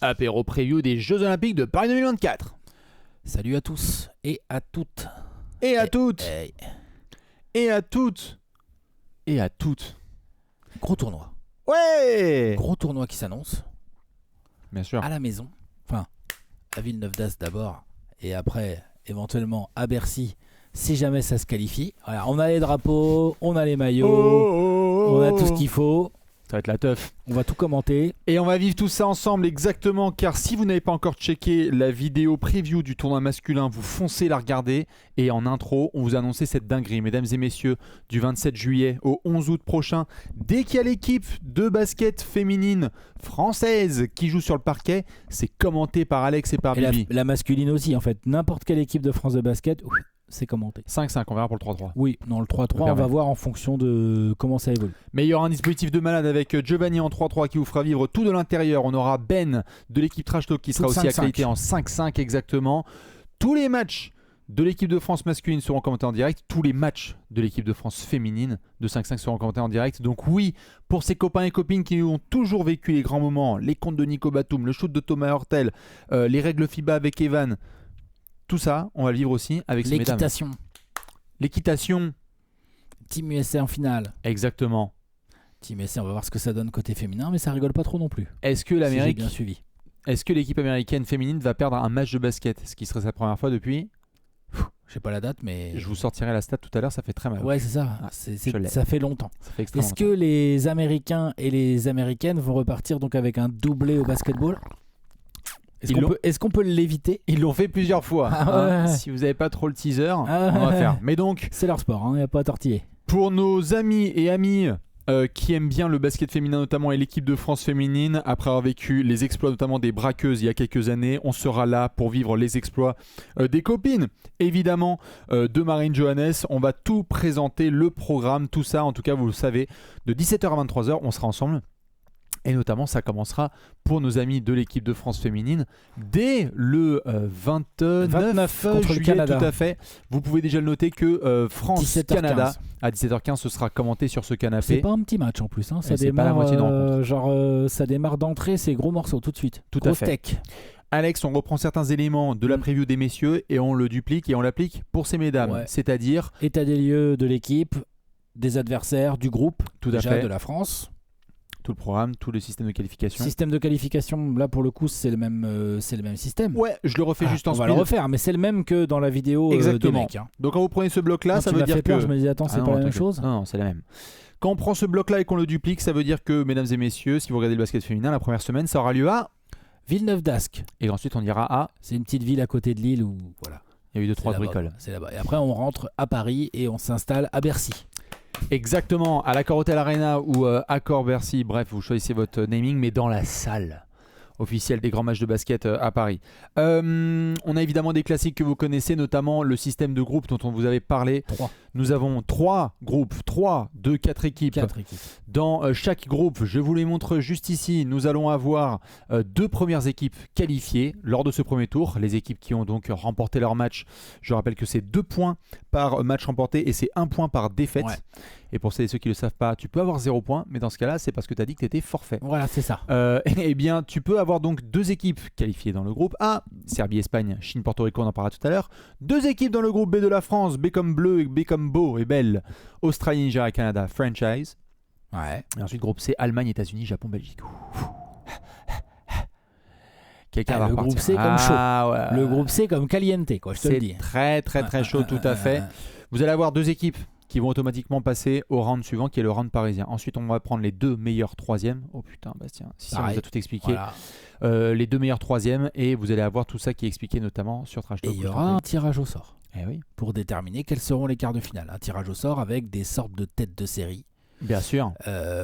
apéro preview des Jeux Olympiques de Paris 2024. Salut à tous et à toutes. Et à toutes. Hey. Et à toutes. Et à toutes. Gros tournoi. Ouais. Gros tournoi qui s'annonce Bien sûr. à la maison. Enfin, à Villeneuve d'Ascq d'abord. Et après, éventuellement à Bercy, si jamais ça se qualifie. Voilà, on a les drapeaux, on a les maillots, on a tout ce qu'il faut. Ça va être la teuf. On va tout commenter. Et on va vivre tout ça ensemble exactement, car si vous n'avez pas encore checké la vidéo preview du tournoi masculin, vous foncez la regarder. Et en intro, on vous a annoncé cette dinguerie, mesdames et messieurs, du 27 juillet au 11 août prochain. Dès qu'il y a l'équipe de basket féminine française qui joue sur le parquet, c'est commenté par Alex et par Et Bibi. la masculine aussi, en fait. N'importe quelle équipe de France de basket, c'est commenté. 5-5, on verra pour le 3-3. Oui, dans le 3-3, on va voir en fonction de comment ça évolue. Mais il y aura un dispositif de malade avec Giovanni en 3-3 qui vous fera vivre tout de l'intérieur. On aura Ben de l'équipe Trash Talk qui sera aussi accrédité en 5-5 exactement. Tous les matchs de l'équipe de France masculine seront commentés en direct. Tous les matchs de l'équipe de France féminine de 5-5 seront commentés en direct. Donc oui, pour ces copains et copines qui ont toujours vécu les grands moments, les comptes de Nico Batum, le shoot de Thomas Hurtel, les règles FIBA avec Evan, tout ça, on va le vivre aussi avec ces mesdames. L'équitation. L'équitation. Team USA en finale. Exactement. Team USA, on va voir ce que ça donne côté féminin, mais ça rigole pas trop non plus. Est-ce que Si l'Amérique, j'ai bien suivi. est-ce que l'équipe américaine féminine va perdre un match de basket, ce qui serait sa première fois depuis? Je sais pas la date, mais. Je vous sortirai la stat tout à l'heure, ça fait très mal. Ouais, c'est ça. Ah, C'est je l'ai. ça fait longtemps. Ça fait extrêmement Est-ce que les Américains et les Américaines vont repartir donc avec un doublé au basketball? Est-ce qu'on peut l'éviter? Ils l'ont fait plusieurs fois. Ah ouais. Si vous n'avez pas trop le teaser, Ah on va ouais. faire. Mais donc, C'est leur sport, il n'y a pas à tortiller. pour nos amis et amies qui aiment bien le basket féminin notamment et l'équipe de France féminine, après avoir vécu les exploits notamment des braqueuses il y a quelques années, on sera là pour vivre les exploits des copines, évidemment, de Marine Johannes. On va tout présenter, le programme, tout ça, en tout cas vous le savez, de 17h à 23h, on sera ensemble. Et notamment, ça commencera pour nos amis de l'équipe de France féminine dès le 29 contre juillet, le Canada. tout à fait. Vous pouvez déjà le noter que 17h15. France-Canada à 17h15, ce sera commenté sur ce C'est canapé. pas un petit match en plus, ça Et c'est pas démarre la moitié de rencontre. ça démarre d'entrée, c'est gros morceaux tout de suite. Tout Gros à fait. tech. Alex, on reprend certains éléments de la preview des messieurs et on le duplique et on l'applique pour ces mesdames. Ouais. C'est-à-dire, État des lieux de l'équipe, des adversaires, du groupe, tout à déjà fait, de la France. tout le programme, tout le système de qualification. Système de qualification, là pour le coup c'est le même système. Ouais, je le refais juste en on va speed. le refaire, mais c'est le même que dans la vidéo des Exactement. mecs. Donc quand vous prenez ce bloc-là, Quand ça tu veut m'as dire fait que... peur, je me disais attends, c'est Ah pas non, la même t'inquiète. chose. Non, c'est la même. Quand on prend ce bloc-là et qu'on le duplique, ça veut dire que, mesdames et messieurs, si vous regardez le basket féminin, la première semaine, ça aura lieu à... Villeneuve d'Ascq, Et ensuite, on ira à... c'est une petite ville à côté de Lille où voilà. Il y a eu 2-3 C'est là-bas, bricoles. quoi. C'est là-bas. Et après on rentre à Paris et on s'installe à Bercy. Exactement, à l'Accor Hotel Arena ou Accor Bercy, bref, vous choisissez votre naming, mais dans la salle officielle des grands matchs de basket à Paris. On a évidemment des classiques que vous connaissez, notamment le système de groupe dont on vous avait parlé. 3. Nous avons 3 groupes, 3 de 4 équipes. 4 équipes. Dans chaque groupe, je vous les montre juste ici, nous allons avoir 2 premières équipes qualifiées lors de ce premier tour. Les équipes qui ont donc remporté leur match, je rappelle que c'est 2 points par match remporté et c'est 1 point par défaite. Ouais. Et pour ceux qui ne le savent pas, tu peux avoir 0 points, mais dans ce cas-là, c'est parce que tu as dit que tu étais forfait. Voilà, c'est ça. Eh bien, tu peux avoir donc 2 équipes qualifiées dans le groupe A, Serbie-Espagne, Chine-Porto Rico, on en parlera tout à l'heure. 2 équipes dans le groupe B de la France, B comme bleu et B comme beau et belle, Australie, Nigeria, Canada, franchise. Ouais. Et ensuite, groupe C, Allemagne, États-Unis, Japon, Belgique. Quelqu'un va le repartir. groupe C comme chaud. Ouais. Le groupe C comme caliente, quoi, je te le C'est dis. très chaud, tout à fait. Vous allez avoir 2 équipes qui vont automatiquement passer au round suivant, qui est le round parisien. Ensuite, on va prendre les 2 meilleurs troisièmes. Oh putain, Bastien, si on vous a tout expliqué. Voilà. Les 2 meilleurs troisièmes, et vous allez avoir tout ça qui est expliqué notamment sur Trash Et Talk. il y aura un tirage au sort Eh oui, pour déterminer quels seront les quarts de finale. Un tirage au sort avec des sortes de têtes de série bien sûr.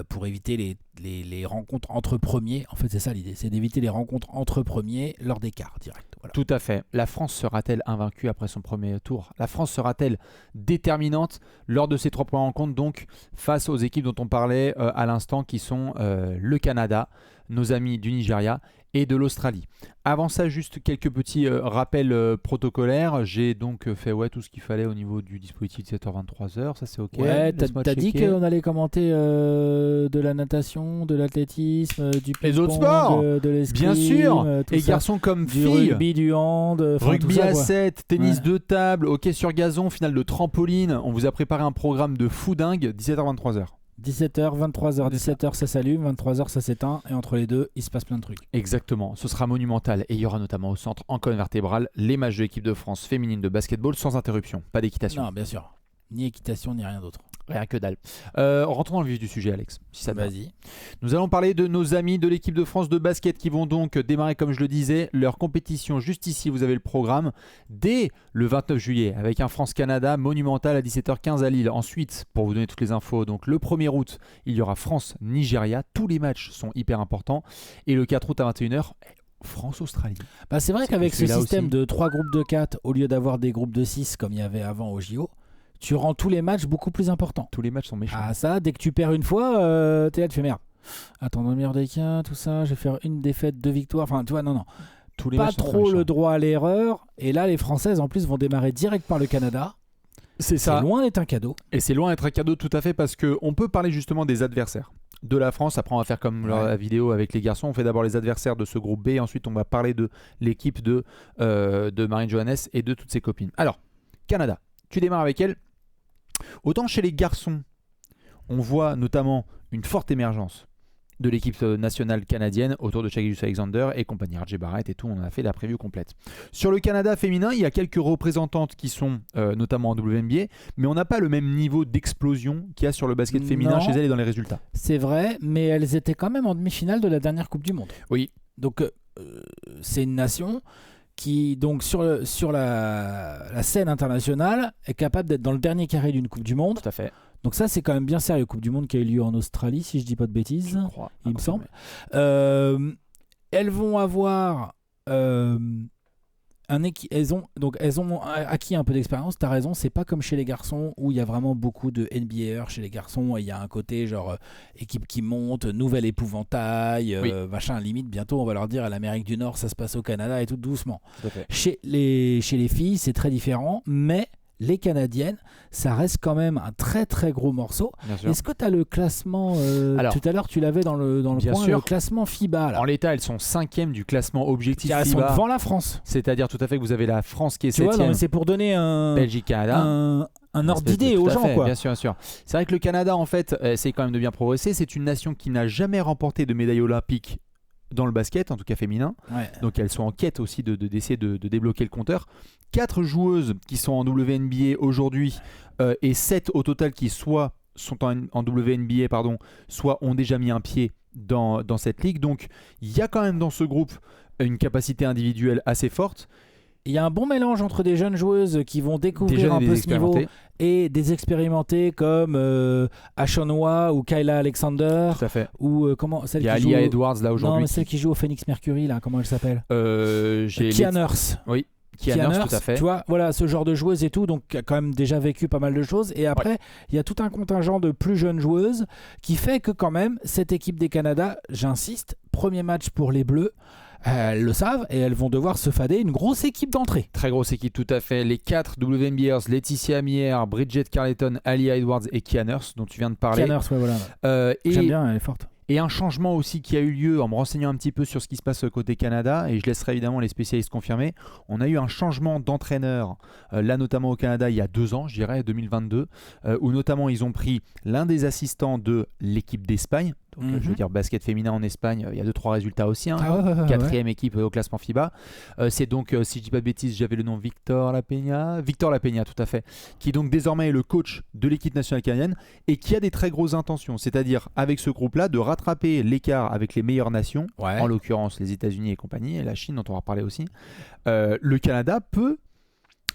pour éviter les rencontres entre premiers. En fait, c'est ça l'idée, c'est d'éviter les rencontres entre premiers lors des quarts directs. Voilà. Tout à fait. La France sera-t-elle invaincue après son premier tour? La France sera-t-elle déterminante lors de ces 3 premières rencontres, donc face aux équipes dont on parlait à l'instant, qui sont le Canada, nos amis du Nigeria et de l'Australie. Avant ça, juste quelques petits rappels protocolaires. J'ai donc fait tout ce qu'il fallait au niveau du dispositif 17h-23h. Ça, c'est OK. Ouais, Laisse-moi t'as dit checker. qu'on allait commenter de la natation, de l'athlétisme, du ping-pong, Les autres sports, de l'escrime, bien sûr. tout Et ça. garçons comme Du filles. rugby, du hand, Rugby tout ça, à quoi. 7, tennis Ouais. de table, hockey sur gazon, finale de trampoline. On vous a préparé un programme de fou dingue, 17h-23h. 17h, 23h, C'est ça. 17h ça s'allume, 23h ça s'éteint, et entre les deux, il se passe plein de trucs. Exactement, ce sera monumental et il y aura notamment au centre, en colonne vertébrale, les matchs de l'équipe de France féminine de basketball sans interruption, pas d'équitation. Non, bien sûr. Ni équitation, ni rien d'autre. Rien que dalle. Rentrons dans le vif du sujet, Alex, si ça te va. Vas-y. Nous allons parler de nos amis de l'équipe de France de basket qui vont donc démarrer, comme je le disais, leur compétition juste ici. Vous avez le programme dès le 29 juillet avec un France-Canada monumental à 17h15 à Lille. Ensuite, pour vous donner toutes les infos, donc le 1er août, il y aura France-Nigeria. Tous les matchs sont hyper importants. Et le 4 août à 21h, France-Australie. Bah, c'est vrai C'est qu'avec que ce celui-là système aussi. de 3 groupes de 4, au lieu d'avoir des groupes de 6 comme il y avait avant au JO, tu rends tous les matchs beaucoup plus importants. Tous les matchs sont méchants. Ah ça, dès que tu perds une fois, t'es là, tu fais merde. Attends, dans le meilleur des cas, tout ça, je vais faire une défaite, 2 victoires. Enfin, tu vois, non. Tous les Pas matchs sont trop méchants. le droit à l'erreur. Et là, les Françaises, en plus, vont démarrer direct par le Canada. C'est C'est ça. loin d'être un cadeau. Et c'est loin d'être un cadeau tout à fait parce qu'on peut parler justement des adversaires de la France. Après, on va faire comme la vidéo avec les garçons. On fait d'abord les adversaires de ce groupe B. Et ensuite, on va parler de l'équipe de Marine Johannes et de toutes ses copines. Alors, Canada, tu démarres avec elle. Autant chez les garçons, on voit notamment une forte émergence de l'équipe nationale canadienne autour de Shai Alexander et compagnie, RJ Barrett et tout. On a fait la preview complète. Sur le Canada féminin, il y a quelques représentantes qui sont notamment en WNBA, mais on n'a pas le même niveau d'explosion qu'il y a sur le basket féminin Non. chez elles et dans les résultats. C'est vrai, mais elles étaient quand même en demi-finale de la dernière Coupe du Monde. Oui. Donc, c'est une nation qui, donc, sur la scène internationale, est capable d'être dans le dernier carré d'une Coupe du Monde. Tout à fait. Donc ça, c'est quand même bien sérieux. Coupe du Monde qui a eu lieu en Australie, si je dis pas de bêtises. Je crois. Il me semble. Confirmé. Elles vont avoir elles ont acquis un peu d'expérience. T'as raison, c'est pas comme chez les garçons où il y a vraiment beaucoup de NBAers chez les garçons. Il y a un côté genre équipe qui monte, nouvel épouvantail, Oui. machin. Limite, bientôt on va leur dire à l'Amérique du Nord, ça se passe au Canada et tout doucement. Tout à fait. Chez les filles, c'est très différent, mais les Canadiennes, ça reste quand même un très très gros morceau. Bien sûr. Est-ce que tu as le classement Alors, tout à l'heure, tu l'avais dans le bien coin, sûr. le classement FIBA. Là. En l'état, elles sont 5e du classement objectif Elles sont FIBA. devant la France. C'est-à-dire tout à fait que vous avez la France qui est Tu vois, non, 7e, mais c'est pour donner Belgique-Canada. un ordre Espèce de- d'idée tout aux à gens. fait, Quoi. Bien sûr, bien sûr. C'est vrai que le Canada, en fait, essaie quand même de bien progresser. C'est une nation qui n'a jamais remporté de médaille olympique dans le basket, en tout cas féminin. Ouais. Donc elles sont en quête aussi d'essayer de débloquer le compteur. 4 joueuses qui sont en WNBA aujourd'hui et 7 au total qui soit sont en WNBA, soit ont déjà mis un pied dans cette ligue. Donc il y a quand même dans ce groupe une capacité individuelle assez forte. Il y a un bon mélange entre des jeunes joueuses qui vont Des découvrir jeunes un et peu des ce niveau expérimentés. et des expérimentés comme Ashonwa ou Kyla Alexander Tout à fait. ou comment celle Il y a qui joue Alia Edwards là non, aujourd'hui. mais celle qui joue au Phoenix Mercury là, comment elle s'appelle J'ai Kia Nurse. Oui, Kia Kia Nurse, Nurse, tout à fait. tu vois, voilà, ce genre de joueuse et tout, donc qui a quand même déjà vécu pas mal de choses. Et après, il y a tout un contingent de plus jeunes joueuses qui fait que quand même, cette équipe des Canada, j'insiste, premier match pour les Bleus, elles le savent et elles vont devoir se fader une grosse équipe d'entrée. Très grosse équipe, tout à fait. Les 4 WNBAers, Laetitia Amier, Bridget Carleton, Alia Edwards et Kia Nurse, dont tu viens de parler. Kia Nurse, ouais, voilà. Et J'aime bien, elle est forte. Et un changement aussi qui a eu lieu en me renseignant un petit peu sur ce qui se passe côté Canada, et je laisserai évidemment les spécialistes confirmer. On a eu un changement d'entraîneur, là notamment au Canada il y a 2 ans, je dirais 2022, où notamment ils ont pris l'un des assistants de l'équipe d'Espagne. Donc, je veux dire basket féminin en Espagne, il y a 2-3 résultats aussi. Hein. Ah ouais, ouais, ouais. 4e équipe au classement FIBA. C'est donc, si je dis pas de bêtises, j'avais le nom Victor Lapeña, tout à fait, qui donc désormais est le coach de l'équipe nationale canadienne et qui a des très grosses intentions, c'est-à-dire avec ce groupe-là de rattraper l'écart avec les meilleures nations, Ouais. en l'occurrence les États-Unis et compagnie, et la Chine dont on va parler aussi. Le Canada peut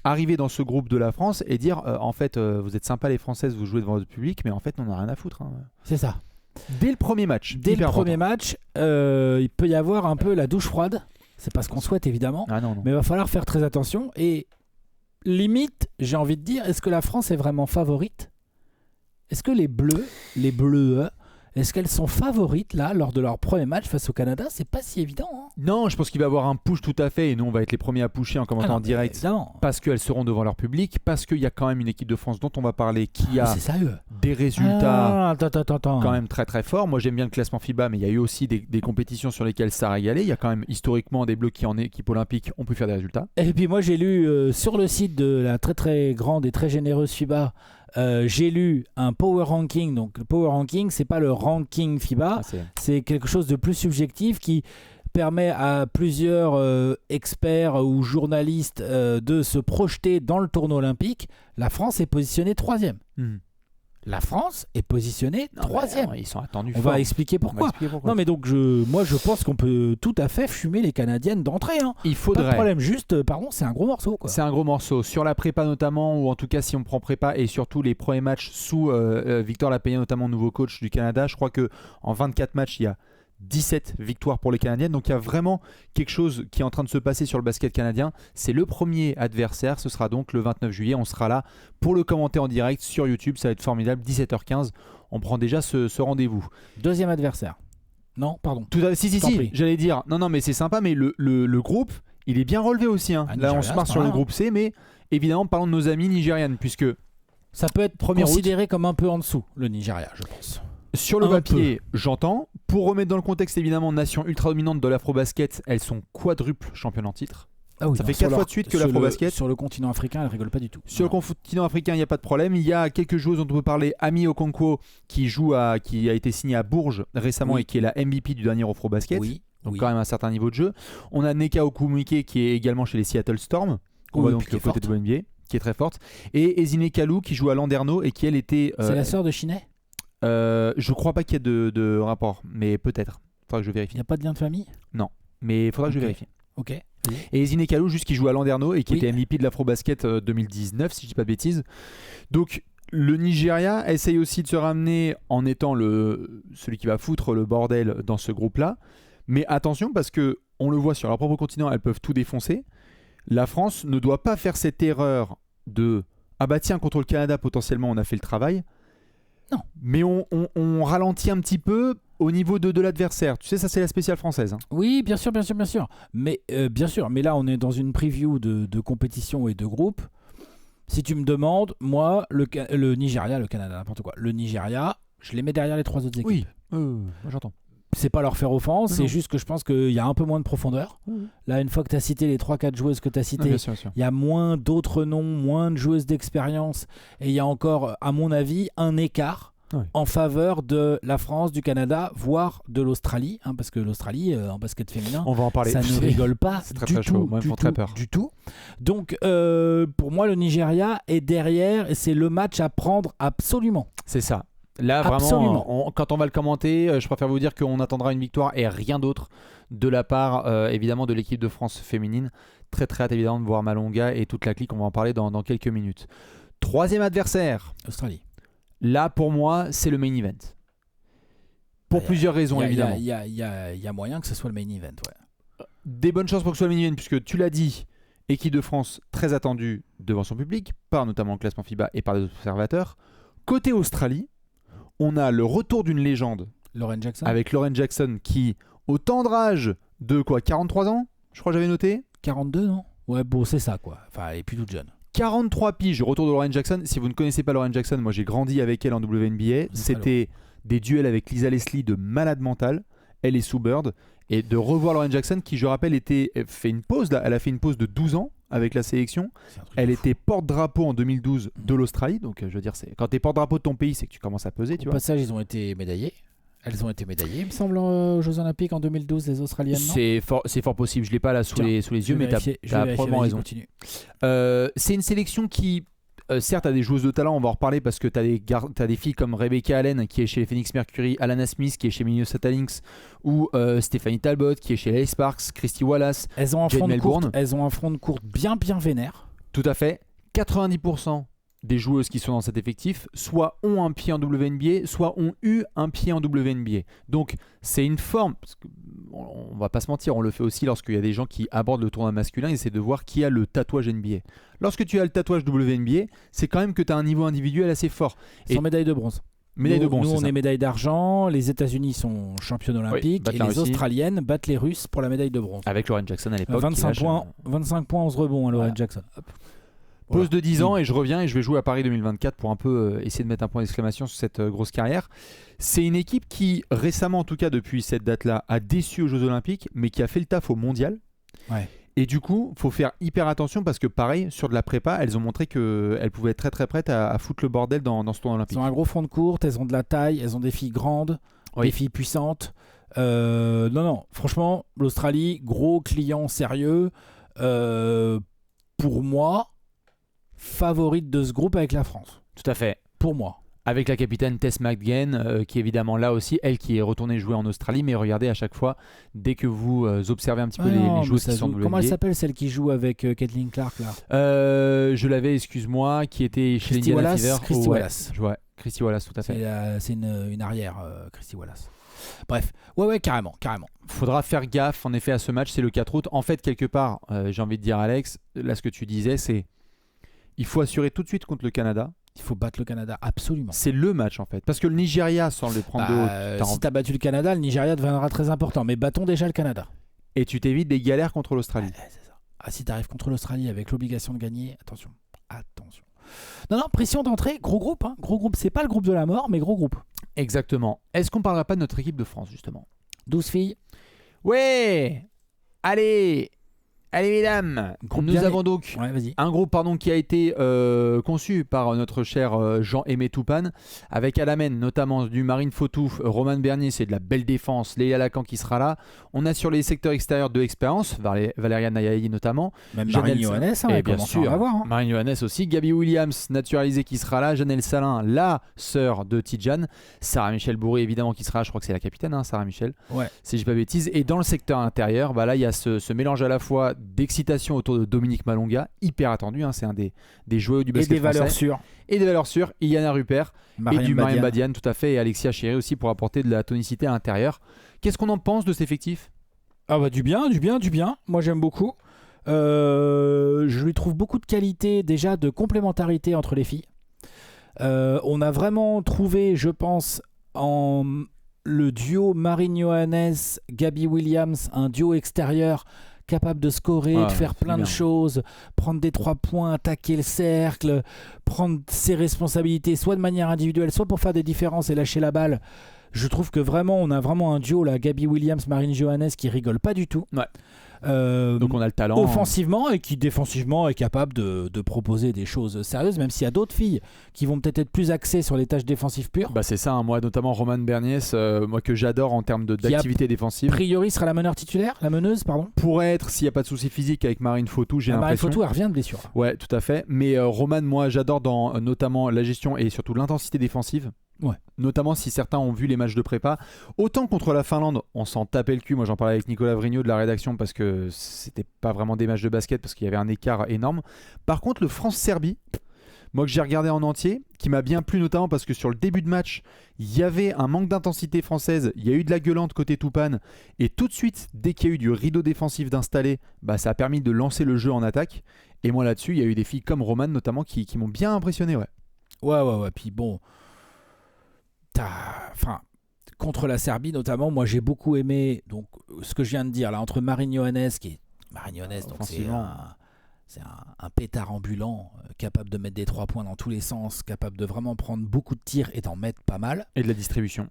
arriver dans ce groupe de la France et dire en fait vous êtes sympas les Françaises, vous jouez devant votre public, mais en fait on n'a rien à foutre. Hein. C'est ça. Dès le premier match. Dès le hyper premier important. match, il peut y avoir un peu la douche froide. C'est pas ce qu'on souhaite évidemment, Ah non, non. mais il va falloir faire très attention. Et limite, j'ai envie de dire, est-ce que la France est vraiment favorite ? Est-ce que les Bleues, est-ce qu'elles sont favorites là lors de leur premier match face au Canada ? C'est pas si évident. Hein. Non, je pense qu'il va avoir un push tout à fait, et nous on va être les premiers à pusher en commentant en direct, évidemment. parce qu'elles seront devant leur public, parce qu'il y a quand même une équipe de France dont on va parler qui a C'est sérieux. des résultats Attends. quand même très très forts. Moi j'aime bien le classement FIBA, mais il y a eu aussi des compétitions sur lesquelles ça a régalé. Il y a quand même historiquement des bleus qui en équipe olympique ont pu faire des résultats. Et puis moi j'ai lu sur le site de la très très grande et très généreuse FIBA, j'ai lu un power ranking. Donc le power ranking, c'est pas le ranking FIBA, c'est quelque chose de plus subjectif qui permet à plusieurs experts ou journalistes de se projeter dans le tournoi olympique. La France est positionnée 3e. La France est positionnée 3e. Ils sont attendus. On va expliquer pourquoi. Non mais donc moi je pense qu'on peut tout à fait fumer les Canadiennes d'entrée. Il faudrait. Pas de problème, juste pardon, c'est un gros morceau quoi. C'est un gros morceau. Sur la prépa notamment, ou en tout cas si on prend prépa et surtout les premiers matchs sous Victor Lapéien, notamment nouveau coach du Canada, je crois que en 24 matchs il y a 17 victoires pour les Canadiennes, donc il y a vraiment quelque chose qui est en train de se passer sur le basket canadien. C'est le premier adversaire, ce sera donc le 29 juillet, on sera là pour le commenter en direct sur YouTube, ça va être formidable, 17h15, on prend déjà ce rendez-vous. Deuxième adversaire. Non, pardon. Si, j'allais dire, non mais c'est sympa, mais le groupe, il est bien relevé aussi. Là Nigeria, on se marre sur le groupe C, mais évidemment parlons de nos amis nigérianes, puisque ça peut être considéré comme un peu en dessous, le Nigeria, je pense. Sur le papier, j'entends. Pour remettre dans le contexte, évidemment, nation ultra dominante de l'afro-basket, elles sont quadruples championnes en titre. Ça fait 4 fois de suite que l'afro-basket. Sur le continent africain, elles rigolent pas du tout. Sur le continent africain, il n'y a pas de problème. Il y a quelques joueuses dont on peut parler. Ami Okonkwo, qui a été signé à Bourges récemment et qui est la MVP du dernier afro-basket. Donc quand même un certain niveau de jeu. On a Neka Okumike qui est également chez les Seattle Storm, qu'on voit donc côté de NBA, qui est très forte. Et Ezine Kalou qui joue à Landerneau et qui elle était... C'est la sœur de Chinet. Je crois pas qu'il y ait de rapport, mais peut-être. Faudra que je vérifie. Il n'y a pas de lien de famille ? Non, mais il faudra que je vérifie. Ok. Et Ezine Kalou, juste qui joue à Landerneau et qui était MVP de l'Afro-Basket 2019, si je dis pas de bêtises. Donc le Nigeria essaye aussi de se ramener en étant celui qui va foutre le bordel dans ce groupe-là. Mais attention, parce que on le voit sur leur propre continent, elles peuvent tout défoncer. La France ne doit pas faire cette erreur de « Ah bah tiens, contre le Canada, potentiellement, on a fait le travail ». Non. Mais on ralentit un petit peu au niveau de l'adversaire. Tu sais, ça c'est la spéciale française. Oui, bien sûr. Mais bien sûr, mais là on est dans une preview de compétition et de groupe. Si tu me demandes, moi, le Nigeria, le Canada, n'importe quoi. Le Nigeria, je les mets derrière les 3 autres équipes. Oui, moi j'entends. C'est pas leur faire offense, c'est juste que je pense qu'il y a un peu moins de profondeur. Là, une fois que tu as cité les 3-4 joueuses que tu as citées, il y a moins d'autres noms, moins de joueuses d'expérience. Et il y a encore, à mon avis, un écart en faveur de la France, du Canada, voire de l'Australie. Parce que l'Australie, en basket féminin, on va en parler. Ça ne rigole pas c'est très, très chaud. Moi, ils me font très peur. Du tout. Donc, pour moi, le Nigeria est derrière et c'est le match à prendre absolument. C'est ça. Là, vraiment, quand on va le commenter, je préfère vous dire qu'on attendra une victoire et rien d'autre de la part, évidemment, de l'équipe de France féminine. Très, très hâte, évidemment, de voir Malonga et toute la clique. On va en parler dans quelques minutes. Troisième adversaire. Australie. Là, pour moi, c'est le main event. Pour plusieurs raisons, évidemment. Il y a moyen que ce soit le main event, Des bonnes chances pour que ce soit le main event, puisque tu l'as dit, équipe de France très attendue devant son public, par notamment le classement FIBA et par des observateurs. Côté Australie, on a le retour d'une légende Lauren Jackson. Avec Lauren Jackson qui, au tendre âge de 43 ans, je crois que j'avais noté 42, non ? Ouais, bon, c'est ça, quoi. Enfin, elle est plus toute jeune. 43 piges, retour de Lauren Jackson. Si vous ne connaissez pas Lauren Jackson, moi j'ai grandi avec elle en WNBA. C'était des duels avec Lisa Leslie de malade mental. Elle est sous Bird. Et de revoir Lauren Jackson, qui, je rappelle, elle a fait une pause de 12 ans avec la sélection. Elle était porte-drapeau en 2012 de l'Australie. Donc, je veux dire, quand tu es porte-drapeau de ton pays, c'est que tu commences à peser. Au passage, ils ont été médaillés. Elles ont été médaillées, il me semble, aux Jeux Olympiques en 2012, les Australiennes. C'est fort possible. Je ne l'ai pas là sous les yeux, mais tu as probablement raison. C'est une sélection qui, certes, a des joueuses de talent. On va en reparler parce que tu as des filles comme Rebecca Allen qui est chez les Phoenix Mercury, Alana Smith qui est chez Minnesota Lynx, ou Stephanie Talbot qui est chez les Sparks, Christy Wallace. Elles ont un front de courte bien vénère. Tout à fait. 90% des joueuses qui sont dans cet effectif soit ont un pied en WNBA, soit ont eu un pied en WNBA. Donc c'est une forme, parce que, on va pas se mentir, on le fait aussi lorsqu'il y a des gens qui abordent le tournoi masculin et c'est de voir qui a le tatouage NBA. Lorsque tu as le tatouage WNBA, c'est quand même que tu as un niveau individuel assez fort. Sans médaille de bronze. Médaille de bronze. Nous, c'est on ça. est médaille d'argent. Les États-Unis sont championnes olympiques. battent Et la les Russie. Australiennes battent les Russes pour la médaille de bronze. Avec Lauren Jackson à l'époque. 25 points, 11 rebonds à Lauren Voilà. Jackson. Hop. Pause Voilà. de 10 ans et je reviens et je vais jouer à Paris 2024 pour un peu essayer de mettre un point d'exclamation sur cette grosse carrière. C'est une équipe qui, récemment en tout cas depuis cette date-là, a déçu aux Jeux Olympiques, mais qui a fait le taf au Mondial. Ouais. Et du coup, faut faire hyper attention parce que pareil, sur de la prépa, elles ont montré qu'elles pouvaient être très très prêtes à foutre le bordel dans ce tournoi olympique. Elles ont un gros front de courte, elles ont de la taille, elles ont des filles grandes, Oui. des filles puissantes. Non, franchement, l'Australie, gros client sérieux. Pour moi, favorite de ce groupe avec la France. Tout à fait. Pour moi. Avec la capitaine Tess McGann, qui est évidemment là aussi, elle qui est retournée jouer en Australie. Mais regardez, à chaque fois, dès que vous observez un petit peu les joueuses qui sont de Comment elle WNBA, s'appelle celle qui joue avec Caitlin Clark là je l'avais, excuse-moi, qui était chez Christy Indiana Wallace, Fever. Christy Wallace. Ouais, Christy Wallace, tout à fait. C'est une arrière, Christy Wallace. Bref, ouais, carrément. Faudra faire gaffe, en effet, à ce match. C'est le 4 août. En fait, quelque part, j'ai envie de dire, Alex, là, ce que tu disais, c'est il faut assurer tout de suite contre le Canada. Il faut battre le Canada, absolument. C'est le match, en fait. Parce que le Nigeria, sans le prendre de haut, Si t'as battu le Canada, le Nigeria deviendra très important. Mais battons déjà le Canada. et tu t'évites des galères contre l'Australie. C'est ça. Si t'arrives contre l'Australie avec l'obligation de gagner, attention. Non, pression d'entrée, gros groupe. Gros groupe, c'est pas le groupe de la mort, mais gros groupe. Exactement. Est-ce qu'on parlera pas de notre équipe de France, justement? 12 filles. Ouais. Allez, mesdames. Groupe Nous bien avons donc Ouais, vas-y. un groupe qui a été conçu par notre cher Jean-Aimé Toupane, avec à la main notamment du Marine Fautou, Romane Bernier, c'est de la belle défense, Léa Lacan qui sera là. On a sur les secteurs extérieurs de expérience, Valéria Nayaï notamment. Même Janelle Marine Johannes, Et elle bien commence sûr, à en avoir. Marine Johannes aussi, Gabi Williams, naturalisée, qui sera là, Janelle Salin, la sœur de Tidjane, Sarah Michel Bourré évidemment qui sera là, je crois que c'est la capitaine, Sarah Michel, Ouais. si je dis pas bêtise. Et dans le secteur intérieur, là il y a ce mélange à la fois d'excitation autour de Dominique Malonga, hyper attendu, c'est un des joueurs du Et basket des valeurs français. sûres. Et des valeurs sûres, Iliana Rupert et du Mariam Badian. Badian, tout à fait, et Alexia Chéry aussi pour apporter de la tonicité à l'intérieur. Qu'est-ce qu'on en pense de cet effectif? Ah bah du bien. Moi j'aime beaucoup. Je lui trouve beaucoup de qualité, déjà de complémentarité entre les filles. On a vraiment trouvé, je pense, en le duo Marine Johannes, Gabi Williams, un duo extérieur capable de scorer, Ouais, de faire c'est plein de bien. choses, prendre des 3 points, attaquer le cercle, prendre ses responsabilités, soit de manière individuelle, soit pour faire des différences et lâcher la balle. Je trouve que vraiment, on a vraiment un duo là, Gabi Williams, Marine Johannes, qui rigole pas du tout. Ouais. Donc on a le talent. Offensivement et qui défensivement est capable de proposer des choses sérieuses, même s'il y a d'autres filles qui vont peut-être être plus axées sur les tâches défensives pures. Bah c'est ça, moi notamment Romane Bernier, moi que j'adore en termes d'activité défensive. A priori sera la meneuse, pardon. Pourrait être, s'il n'y a pas de souci physique avec Marine Fautou, j'ai Marine l'impression. Fautou, elle revient de blessure. Ouais, tout à fait. Mais Romane, moi j'adore dans notamment la gestion et surtout l'intensité défensive. Ouais. Notamment si certains ont vu les matchs de prépa. Autant contre la Finlande, on s'en tapait le cul. Moi j'en parlais avec Nicolas Vrignot de la rédaction parce que c'était pas vraiment des matchs de basket parce qu'il y avait un écart énorme. Par contre, le France-Serbie, moi que j'ai regardé en entier, qui m'a bien plu notamment parce que sur le début de match, il y avait un manque d'intensité française, il y a eu de la gueulante côté Toupane, et tout de suite, dès qu'il y a eu du rideau défensif d'installer, ça a permis de lancer le jeu en attaque. Et moi là-dessus, il y a eu des filles comme Romane notamment qui m'ont bien impressionné. Ouais. Puis bon, contre la Serbie notamment, moi j'ai beaucoup aimé donc ce que je viens de dire là entre Marine Johannes, donc c'est un pétard ambulant, capable de mettre des 3 points dans tous les sens, capable de vraiment prendre beaucoup de tirs et d'en mettre pas mal. Et de la distribution.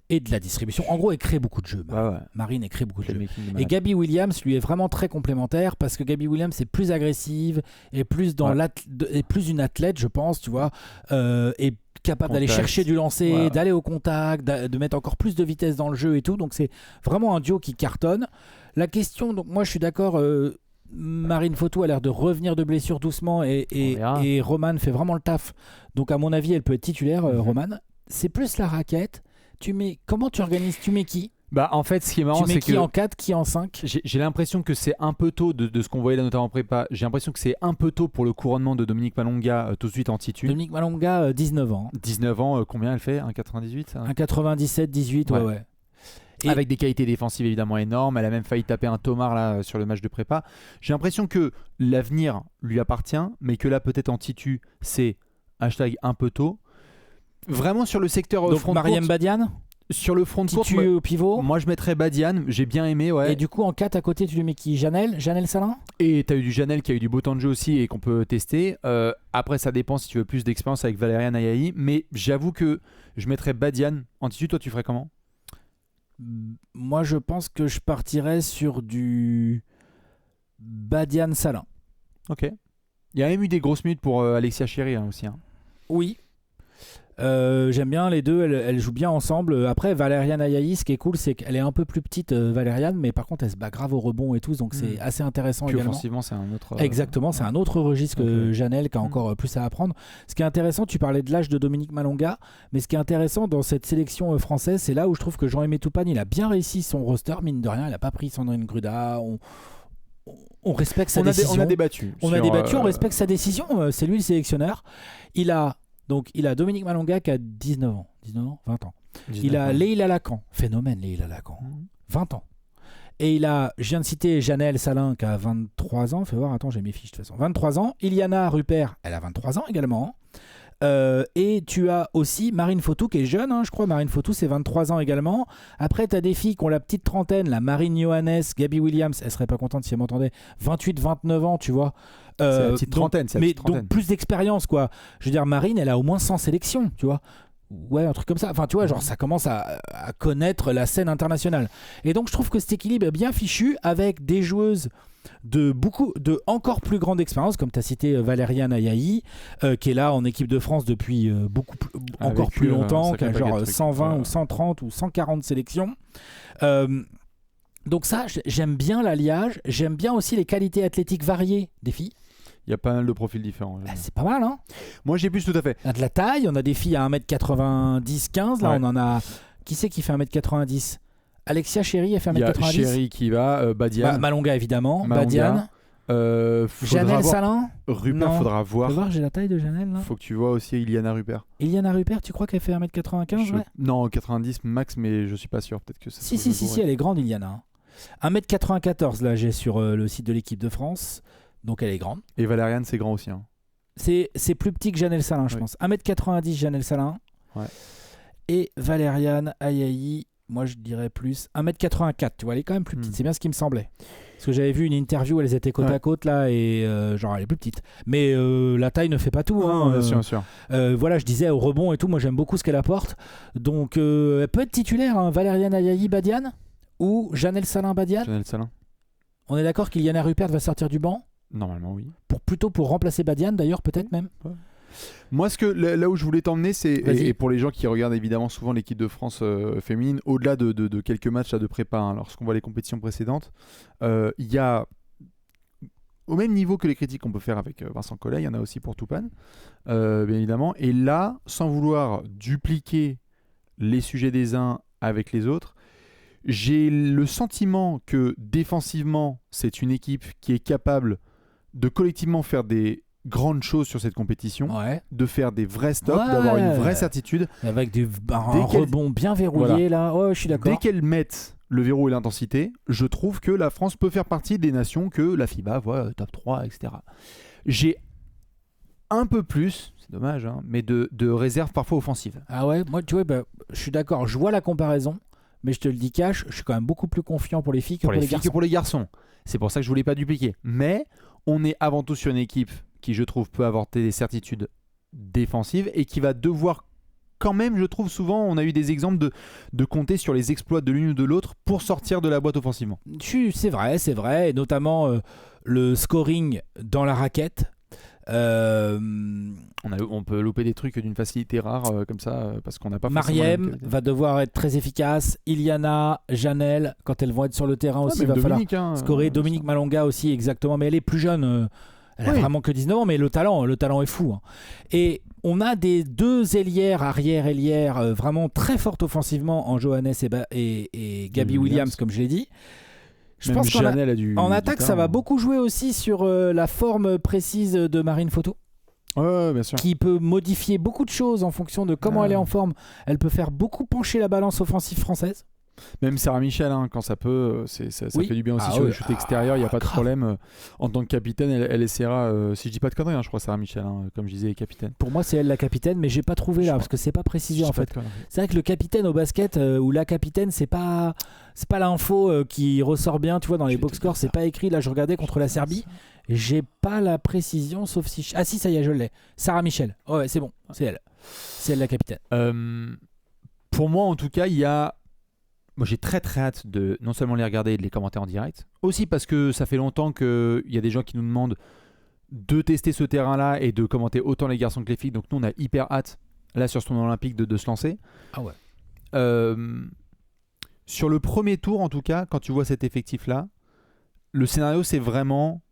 En gros, elle crée beaucoup de jeux. Marine, elle crée beaucoup de jeux. Et Gabi Williams lui est vraiment très complémentaire parce que Gabi Williams est plus agressive et plus plus une athlète, je pense, tu vois, et capable d'aller chercher du lancer, d'aller au contact, de mettre encore plus de vitesse dans le jeu et tout. Donc c'est vraiment un duo qui cartonne. La question, donc moi je suis d'accord, Marine Fautou a l'air de revenir de blessure doucement et Romane fait vraiment le taf. Donc à mon avis, elle peut être titulaire, Romane. C'est plus la raquette. Comment tu organises? Tu mets qui? En fait, ce qui est marrant, c'est que qui en 4, qui en 5? J'ai l'impression que c'est un peu tôt de ce qu'on voyait là notamment en prépa. J'ai l'impression que c'est un peu tôt pour le couronnement de Dominique Malonga tout de suite en titu. Dominique Malonga, 19 ans. 19 ans, combien elle fait? 1,98 1,97, 18, ouais. Et avec des qualités défensives évidemment énormes. Elle a même failli taper un Tomar là, sur le match de prépa. J'ai l'impression que l'avenir lui appartient, mais que là peut-être en titu, c'est #un peu tôt. Vraiment sur le secteur Donc front de Mariem courte, Badiane, sur le front de courte, Titu au pivot. moi je mettrais Badiane, j'ai bien aimé, ouais. Et du coup, en 4 à côté, tu lui mets qui? Janel Salin? Et t'as eu du Janel qui a eu du beau temps de jeu aussi et qu'on peut tester. Après, ça dépend si tu veux plus d'expérience avec Valérian Ayayi. Mais j'avoue que je mettrais Badiane en tissu. Toi, tu ferais comment? Moi, je pense que je partirais sur du Badiane Salin. Ok. Il y a même eu des grosses minutes pour Alexia Chéry aussi. Hein. Oui. J'aime bien les deux, elles jouent bien ensemble. Après, Valériane Ayayi, ce qui est cool, c'est qu'elle est un peu plus petite, Valériane, mais par contre, elle se bat grave au rebond et tout, donc c'est assez intéressant Puis également. offensivement, c'est un autre. Exactement, c'est un autre registre que Janel qui a encore plus à apprendre. Ce qui est intéressant, tu parlais de l'âge de Dominique Malonga, mais ce qui est intéressant dans cette sélection française, c'est là où je trouve que Jean-Aimé Toupane, il a bien réussi son roster, mine de rien, il n'a pas pris Sandrine Gruda. On respecte sa décision. On a débattu. On respecte sa décision. C'est lui le sélectionneur. Il a Dominique Malonga qui a 19 ans, 20 ans. Il a Leïla Lacan, phénomène Leïla Lacan, 20 ans. Et je viens de citer Janelle Salin qui a 23 ans. Fais voir, attends, j'ai mes fiches de toute façon. 23 ans. Iliana Rupert, elle a 23 ans également. Et tu as aussi Marine Fautou qui est jeune, je crois. Marine Fautou, c'est 23 ans également. Après, tu as des filles qui ont la petite trentaine, la Marine Johannes, Gabi Williams, elle serait pas contente si elle m'entendait, 28-29 ans, tu vois. C'est la petite trentaine. Donc plus d'expérience, quoi. Je veux dire, Marine, elle a au moins 100 sélections, tu vois. Ouais, un truc comme ça. Enfin, tu vois, genre, ça commence à connaître la scène internationale. Et donc, je trouve que cet équilibre est bien fichu avec des joueuses de encore plus grande expérience, comme tu as cité Valériane Ayayi, qui est là en équipe de France depuis encore plus longtemps, qui a genre 120 ou 130 ou 140 sélections. Donc ça, j'aime bien l'alliage. J'aime bien aussi les qualités athlétiques variées des filles. Il y a pas mal de profils différents. C'est pas mal, hein. Moi, j'ai plus, tout à fait. On a de la taille, on a des filles à 1m90-15. Là, on en a... Qui c'est qui fait 1m90? Alexia Chéry, elle fait 1m90. Il y a Chéry qui va, Badiane. Malonga, évidemment. Malonga. Badiane. Janelle Salin. Rupert, non. Faudra voir. Faut voir, j'ai la taille de Janelle, là. Faut que tu vois aussi Iliana Rupert. Iliana Rupert, tu crois qu'elle fait 1m95? Ouais. Non, 90 max, mais je suis pas sûr. Peut-être que ça. Si, elle est grande, Iliana. 1m94, là, j'ai sur le site de l'équipe de France. Donc elle est grande. Et Valériane, c'est grand aussi. Hein. C'est plus petit que Janelle Salin, je pense. 1m90, Janelle Salin. Ouais. Et Valériane Ayayi, moi je dirais plus 1m84. Tu vois, elle est quand même plus petite. C'est bien ce qui me semblait. Parce que j'avais vu une interview où elles étaient côte à côte là, et genre elle est plus petite. Mais la taille ne fait pas tout. Bien sûr. Voilà, je disais au rebond et tout, moi j'aime beaucoup ce qu'elle apporte. Donc elle peut être titulaire, hein, Valériane Ayayi Badiane ou Janelle Salin Badiane. Janelle Salin. On est d'accord qu'Iliana Rupert va sortir du banc? Normalement, oui. Plutôt pour remplacer Badiane, d'ailleurs, peut-être même. Ouais. Moi, là où je voulais t'emmener, c'est, et pour les gens qui regardent évidemment souvent l'équipe de France féminine, au-delà de quelques matchs là, de prépa, lorsqu'on voit les compétitions précédentes, il y a, au même niveau que les critiques qu'on peut faire avec Vincent Collet, il y en a aussi pour Toupane, bien évidemment. Et là, sans vouloir dupliquer les sujets des uns avec les autres, j'ai le sentiment que défensivement, c'est une équipe qui est capable de collectivement faire des grandes choses sur cette compétition, de faire des vrais stops, d'avoir une vraie certitude. Avec un rebond bien verrouillé, là. Oh, je suis d'accord. Dès qu'elles mettent le verrou et l'intensité, je trouve que la France peut faire partie des nations que la FIBA voit top 3, etc. J'ai un peu plus, c'est dommage, mais de réserve parfois offensive. Ah ouais, moi, tu vois, je suis d'accord, je vois la comparaison. Mais je te le dis cash, je suis quand même beaucoup plus confiant pour les filles que pour les garçons. C'est pour ça que je voulais pas dupliquer. Mais on est avant tout sur une équipe qui, je trouve, peut apporter des certitudes défensives et qui va devoir quand même, je trouve souvent, on a eu des exemples de compter sur les exploits de l'une ou de l'autre pour sortir de la boîte offensivement. C'est vrai, et notamment le scoring dans la raquette. On peut louper des trucs d'une facilité rare comme ça parce qu'on n'a pas Mariem va devoir être très efficace. Iliana, Janelle, quand elles vont être sur le terrain aussi, il va falloir scorer. Dominique Malonga aussi, exactement. Mais elle est plus jeune. Elle a vraiment que 19 ans, mais le talent est fou. Et on a des deux ailières, arrière-ailières, vraiment très fortes offensivement en Johannes et Gabi Williams, comme je l'ai dit. Je pense qu'en attaque, ça va beaucoup jouer aussi sur la forme précise de Marine Fautou. Ouais, bien sûr. Qui peut modifier beaucoup de choses en fonction de comment elle est en forme. Elle peut faire beaucoup pencher la balance offensive française. Même Sarah Michel, hein, quand ça peut, ça Oui. fait du bien aussi Ah sur ouais. les shoots extérieurs, il n'y a pas de grave. problème. En tant que capitaine, elle essaiera, si je dis pas de conneries, hein, je crois Sarah Michel, hein, comme je disais, est capitaine. Pour moi, c'est elle la capitaine, mais j'ai pas trouvé Je là crois. parce que c'est pas précisé Je en dis pas fait. de conneries. C'est vrai que le capitaine au basket ou la capitaine, c'est pas l'info qui ressort bien, tu vois, dans les Je vais box te scores, dire c'est ça. pas écrit. Là, je regardais contre la Serbie, j'ai pas la précision, sauf si ah si, ça y est, je l'ai. Sarah Michel. Oh, ouais, c'est bon, c'est elle la capitaine. Pour moi, en tout cas, moi, j'ai très très hâte de non seulement les regarder et de les commenter en direct, aussi parce que ça fait longtemps qu'il y a des gens qui nous demandent de tester ce terrain-là et de commenter autant les garçons que les filles. Donc nous, on a hyper hâte, là, sur ce tournoi olympique, de se lancer. Ah ouais. Sur le premier tour, en tout cas, quand tu vois cet effectif-là, le scénario, c'est vraiment...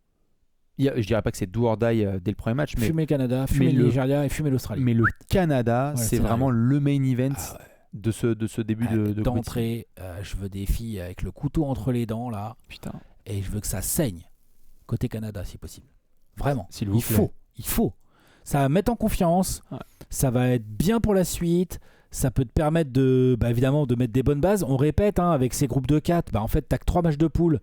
je dirais pas que c'est do or die dès le premier match, mais Fumer le Canada, fumer le le- Nigeria et fumer l'Australie. le Canada, Ouais, c'est scénario. vraiment le main event Ah ouais. de ce début de compétition. D'entrée, je veux des filles avec le couteau entre les dents là, Putain, et je veux que ça saigne côté Canada si possible. Vraiment, s'il vous plaît. il faut. Ça va mettre en confiance, Ouais. ça va être bien pour la suite, ça peut te permettre de, évidemment, de mettre des bonnes bases. On répète, hein, avec ces groupes de 4, en fait, t'as que 3 matchs de poule.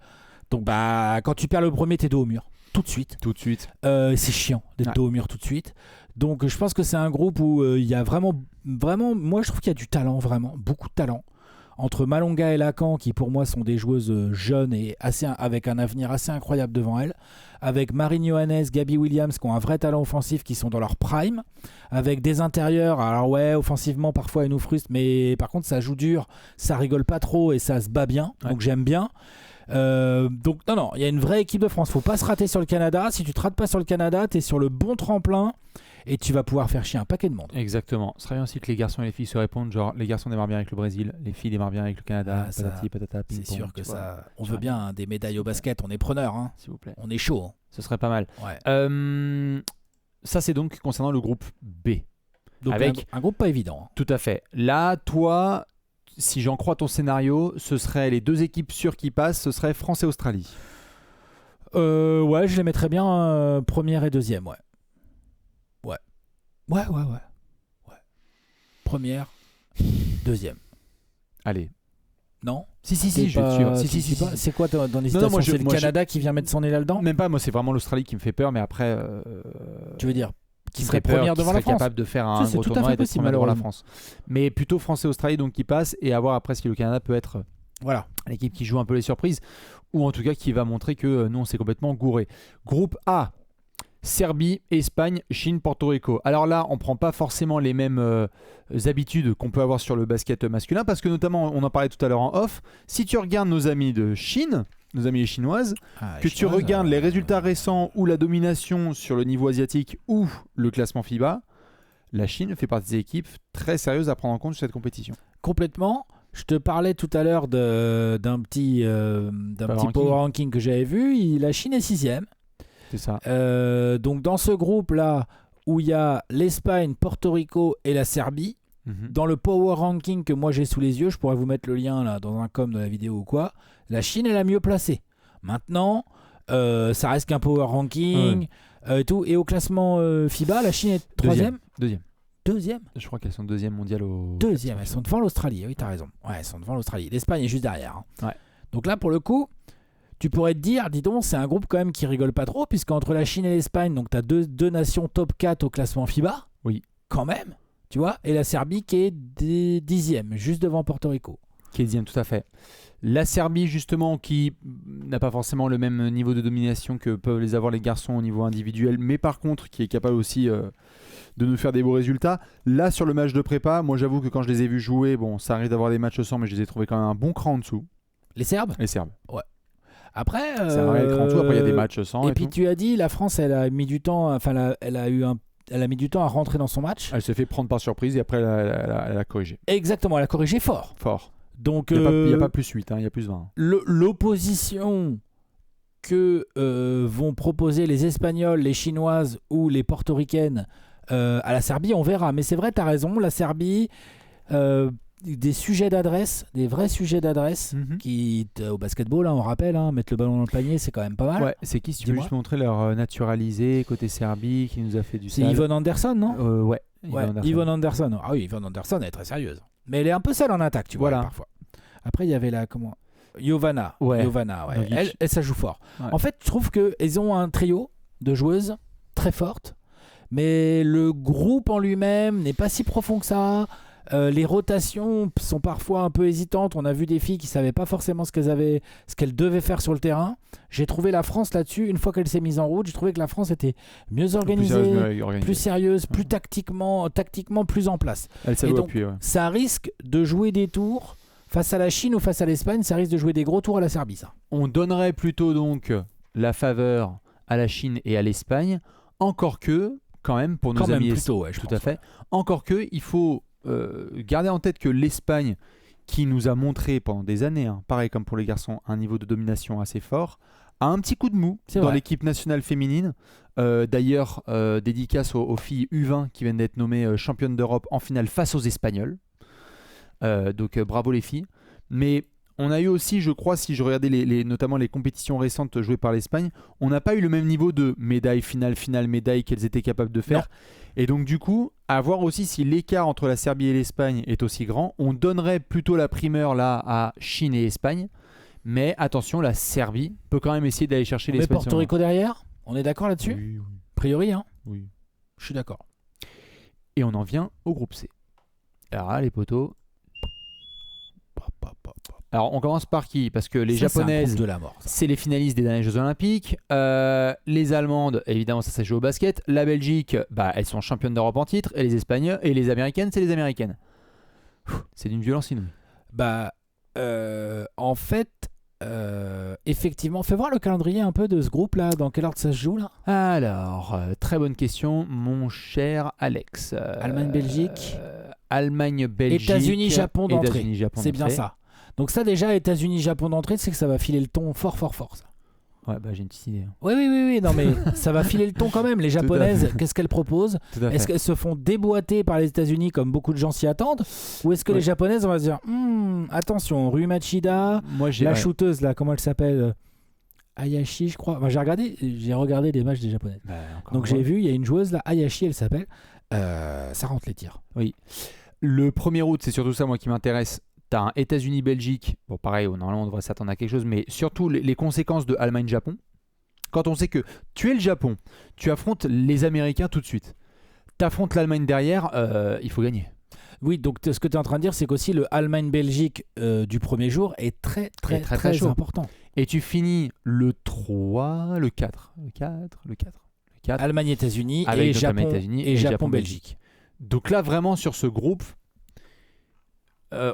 Donc quand tu perds le premier, t'es dos au mur, tout de suite. Tout de suite. C'est chiant d'être Ouais. dos au mur tout de suite. Donc je pense que c'est un groupe où il y a vraiment, moi je trouve qu'il y a du talent, vraiment, beaucoup de talent. Entre Malonga et Lacan, qui pour moi sont des joueuses jeunes et avec un avenir assez incroyable devant elles. Avec Marine Johannes, Gabby Williams, qui ont un vrai talent offensif, qui sont dans leur prime. Avec des intérieurs, alors ouais, offensivement parfois elles nous frustrent, mais par contre ça joue dur, ça rigole pas trop et ça se bat bien, Ouais. donc j'aime bien. Donc non, il y a une vraie équipe de France. Faut pas se rater sur le Canada. Si tu te rates pas sur le Canada, t'es sur le bon tremplin et tu vas pouvoir faire chier un paquet de monde. Exactement. Ce serait bien aussi que les garçons et les filles se répondent, genre les garçons démarrent bien avec le Brésil, les filles démarrent bien avec le Canada, Ah, ça, patati patata, C'est ping-pong, sûr que tu vois. ça. On J'aimerais veut bien des médailles au basket. On est preneur, hein. S'il vous plaît. On est chaud. Ce serait pas mal. Ouais. Ça, c'est donc concernant le groupe B. Donc Avec- un groupe pas évident, hein. Tout à fait. Là, toi, si j'en crois ton scénario, ce serait les deux équipes sûres qui passent, ce serait France et Australie. Ouais, je les mettrais bien première et deuxième, ouais. Ouais. Première, deuxième. Allez. Non. Si, T'es je vais te pas- suivre. tu- Si. C'est quoi dans l'hésitation? moi, C'est le moi, Canada qui vient mettre son nez là-dedans? Même pas, moi, c'est vraiment l'Australie qui me fait peur, mais après. Tu veux dire qui serait peur, première qui devant la serait France? capable de faire Ça, un c'est gros tout à tournoi fait et d'être possible, première devant la malheureusement. France. Mais plutôt France et Australie donc qui passent et à voir après si le Canada peut être Voilà. l'équipe qui joue un peu les surprises ou en tout cas qui va montrer que nous on s'est complètement gouré. Groupe A, Serbie, Espagne, Chine, Porto Rico. Alors là, on prend pas forcément les mêmes habitudes qu'on peut avoir sur le basket masculin parce que notamment, on en parlait tout à l'heure en off, si tu regardes nos amis de Chine, nos amis les chinoises, que tu regardes les résultats récents ou la domination sur le niveau asiatique ou le classement FIBA, la Chine fait partie des équipes très sérieuses à prendre en compte sur cette compétition. Complètement. Je te parlais tout à l'heure d'un petit ranking. power ranking que j'avais vu. La Chine est 6e. C'est ça. Donc dans ce groupe-là, où il y a l'Espagne, Porto Rico et la Serbie, Mhm. dans le power ranking que moi j'ai sous les yeux, je pourrais vous mettre le lien là dans un com de la vidéo ou quoi, la Chine est la mieux placée. Maintenant, ça reste qu'un power ranking et tout. Et au classement FIBA, la Chine est 3e. Deuxième. Je crois qu'elles sont deuxième mondiale au. Deuxième, elles sont devant l'Australie. Oui, t'as raison. Ouais, elles sont devant l'Australie. L'Espagne est juste derrière, hein. Ouais. Donc là, pour le coup, tu pourrais te dire, dis donc, c'est un groupe quand même qui rigole pas trop, puisqu'entre la Chine et l'Espagne, donc t'as deux nations top 4 au classement FIBA. Oui. Quand même, tu vois. Et la Serbie qui est 10e, juste devant Porto Rico. Qui est dixième, tout à fait. La Serbie, justement, qui n'a pas forcément le même niveau de domination que peuvent les avoir les garçons au niveau individuel, mais par contre, qui est capable aussi de nous faire des beaux résultats. Là, sur le match de prépa, moi, j'avoue que quand je les ai vus jouer, bon, ça arrive d'avoir des matchs sans, mais je les ai trouvés quand même un bon cran en dessous. Les Serbes. Les Serbes. Après, C'est un vrai cran en dessous. Après, il y a des matchs sans. Et puis tout. tu as dit, la France, elle a mis du temps. Enfin, elle a mis du temps à rentrer dans son match. Elle s'est fait prendre par surprise et après, elle a corrigé. Exactement, elle a corrigé fort. Fort. Donc, Il n'y a pas plus 8, il y a plus 20. l'opposition que vont proposer les Espagnols, les Chinoises ou les Portoricaines à la Serbie, on verra. Mais c'est vrai, tu as raison, la Serbie, des sujets d'adresse, des vrais sujets d'adresse, au basketball, hein, on rappelle, hein, mettre le ballon dans le panier, c'est quand même pas mal. Ouais, c'est qui si tu veux Dis-moi. juste montrer leur naturalisé côté Serbie qui nous a fait du C'est sale. Yvonne Anderson, non? Ouais, Ouais, Yvonne Anderson. Ah oui, Yvonne Anderson, elle est très sérieuse. Mais elle est un peu seule en attaque, tu vois, Voilà. parfois. Après, il y avait Jovana. Ouais. Jovana, ouais. Novic. Elle, ça joue fort. Ouais. En fait, je trouve qu'ils ont un trio de joueuses très fortes, mais le groupe en lui-même n'est pas si profond que ça. Les rotations sont parfois un peu hésitantes. On a vu des filles qui ne savaient pas forcément ce qu'elles devaient faire sur le terrain. J'ai trouvé la France là-dessus, une fois qu'elle s'est mise en route, j'ai trouvé que la France était mieux organisée, plus sérieuse, plus tactiquement plus en place. Elle savait donc, appuyer, ouais. Ça risque de jouer des tours face à la Chine ou face à l'Espagne, ça risque de jouer des gros tours à la Serbie, ça. On donnerait plutôt donc la faveur à la Chine et à l'Espagne, encore que, quand même, pour nos amis plutôt, ouais, je tout pense, à fait, encore que, il faut garder en tête que l'Espagne, qui nous a montré pendant des années, pareil comme pour les garçons, un niveau de domination assez fort, a un petit coup de mou dans l'équipe nationale féminine. D'ailleurs, dédicace aux filles U20 qui viennent d'être nommées championnes d'Europe en finale face aux Espagnols. Donc bravo les filles. Mais on a eu aussi, je crois, si je regardais notamment les compétitions récentes jouées par l'Espagne, on n'a pas eu le même niveau de médaille, finale, médaille qu'elles étaient capables de faire. Non. Et donc du coup, à voir aussi si l'écart entre la Serbie et l'Espagne est aussi grand. On donnerait plutôt la primeur là à Chine et Espagne. Mais attention, la Serbie peut quand même essayer d'aller chercher l'Espagne. Mais Porto Rico derrière, on est d'accord là-dessus ? Oui. A priori, hein ? Oui. Je suis d'accord. Et on en vient au groupe C. Alors là, les potos... Alors on commence par qui ? Parce que les japonaises, c'est, de la mort, c'est les finalistes des derniers Jeux Olympiques. Les Allemandes, évidemment, ça joue au basket. La Belgique, elles sont championnes d'Europe en titre. Et les Espagnols et les Américaines, c'est les Américaines. C'est d'une violence inouïe. En fait, effectivement, fais voir le calendrier un peu de ce groupe-là. Dans quel ordre ça se joue là ? Alors, très bonne question, mon cher Alex. Allemagne-Belgique. Allemagne-Belgique. États-Unis-Japon d'entrée. C'est bien ça. Donc ça déjà, États-Unis-Japon d'entrée, c'est que ça va filer le ton fort, ça. Ouais, j'ai une petite idée. Oui, non mais ça va filer le ton quand même. Les japonaises, qu'est-ce qu'elles proposent ? Est-ce qu'elles se font déboîter par les États-Unis comme beaucoup de gens s'y attendent ? Ou est-ce que les japonaises, on va se dire, attention, Rui Machida, shooteuse là, comment elle s'appelle ? Hayashi, je crois. J'ai regardé des matchs des japonaises. Donc j'ai vu, il y a une joueuse là, Hayashi, elle s'appelle. Ça rentre les tirs. Oui. Le 1er août, c'est surtout ça moi qui m'intéresse. T'as un États-Unis-Belgique, bon pareil, normalement on devrait s'attendre à quelque chose, mais surtout les conséquences de Allemagne-Japon. Quand on sait que tu es le Japon, tu affrontes les Américains tout de suite. T'affrontes l'Allemagne derrière, il faut gagner. Oui, donc ce que tu es en train de dire, c'est qu'aussi le Allemagne-Belgique du premier jour est très important. Et tu finis le 3, le 4. Allemagne-États-Unis et Japon-Belgique. Donc là, vraiment, sur ce groupe,